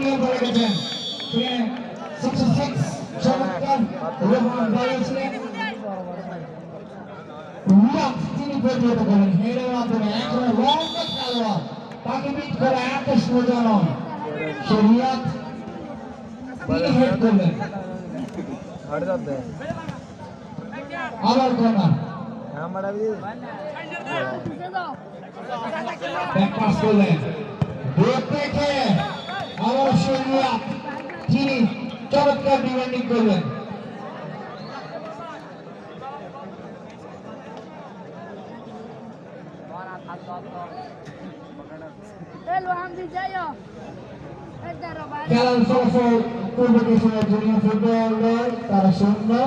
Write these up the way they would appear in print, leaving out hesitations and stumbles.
নিয়ে বলে গেছেন তিনি 66 চমৎকার রোহন বলেছিলেন উইলিয়ামস তিনি প্রতিহত করেন হেডের মাধ্যমে একজন লম্বা খেলোয়াড় তাকে বিট করে এত সোজা নয় সে রিয়াদ তিনি হেড করলেন আবার কর্নার ব্যাক পাস করলেন দূর থেকে আবার সে রিয়াদ তিনি চমৎকার ডিফেন্ডিং করলেন খেলার ফলাফল পূর্ব কেশিয়ার জুনিয়র ফুটবল দল তারা 0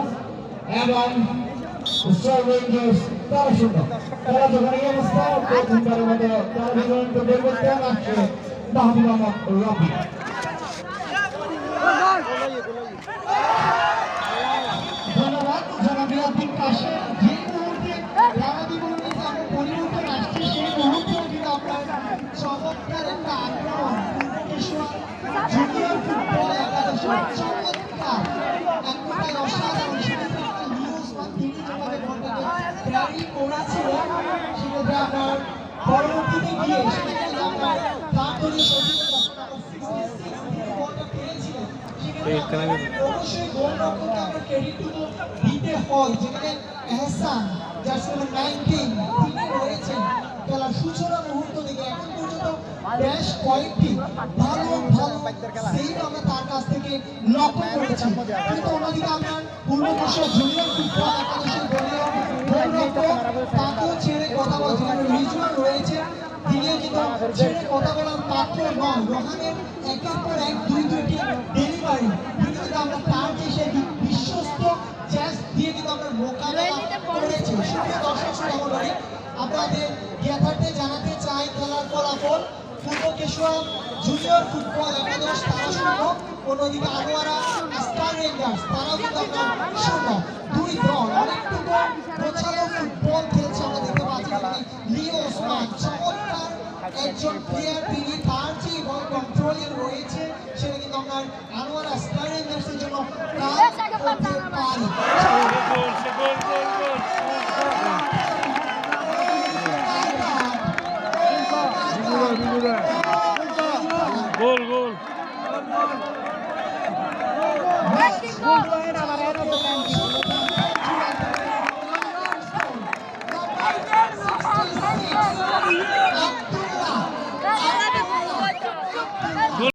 এবং স্টার রেঞ্জার্স তারা 0 খেলা যখন এই অবস্থা প্রথমবারের মতো তারা বিতরণ করতে আসছে মাহবুব আহমদ রবি ধন্যবাদ জনাব বিরাদ্দিন কাশেম যে মুহূর্তে খেলা জীবনে আমরা পরিবর্তন আসছে সেই মুহূর্তে কিন্তু আমরা চমৎকার একটা আক্রমণ জুনিয়র ফুটবল একাদশের চমৎকার একটাই অসাধারণ সেক্ষেত্রে একটা নিউজ বা তিনি যেভাবে ঘটনাকে ক্যারি করেছিলেন সেক্ষেত্রে আমরা পরবর্তীতে গিয়ে সেক্ষেত্রে আমরা তার ধরে অবশ্যই গোলরক্ষককে আমরা ক্রেডিটটুকু দিতে হয় যেখানে এহসান জার্সি নাম্বার 19 তিনি রয়েছেন খেলার সূচনা মুহূর্ত থেকে এখন পর্যন্ত বেশ কয়েকটি ভালো সেভ আমরা তার কাছ থেকে লক্ষ্য করেছি কিন্তু অন্যদিকে আমরা পূর্ব কেশিয়া জুনিয়র ফুটবল একাদশের দলীয় গোলরক্ষক তাকেও ছেড়ে কথা বলছেন রিজওয়ান রয়েছে তিনি কিন্তু ছেড়ে কথা বলার পাত্র নয় রোহানের একের পর এক দুইটি ডেলিভারি কিন্তু আমরা তার যে সেই বিশ্বস্ত চেস দিয়ে কিন্তু আমরা মোকাবেলা করেছি সুপ্রিয় দর্শক মণ্ডলী আপনাদের জ্ঞাতার্থে জানাতে চাই খেলার ফলাফল পূর্ব কেশিয়া জুনিয়র ফুটবল একাদশ তারা 0 অন্যদিকে আনোয়ারা স্টার রেঞ্জার্স তারাও কিন্তু আমরা 0 দুই দল অনেকটুকু গোছালো ফুটবল খেলছে আমরা দেখতে পাচ্ছি লিও ওসমান চমৎকার একজন প্লেয়ার তিনি তার যে বল কন্ট্রোলিং রয়েছে সেটা কিন্তু আমরা আনোয়ারা স্টার রেঞ্জার্সের জন্য কাজ করতে পারি গোল গোল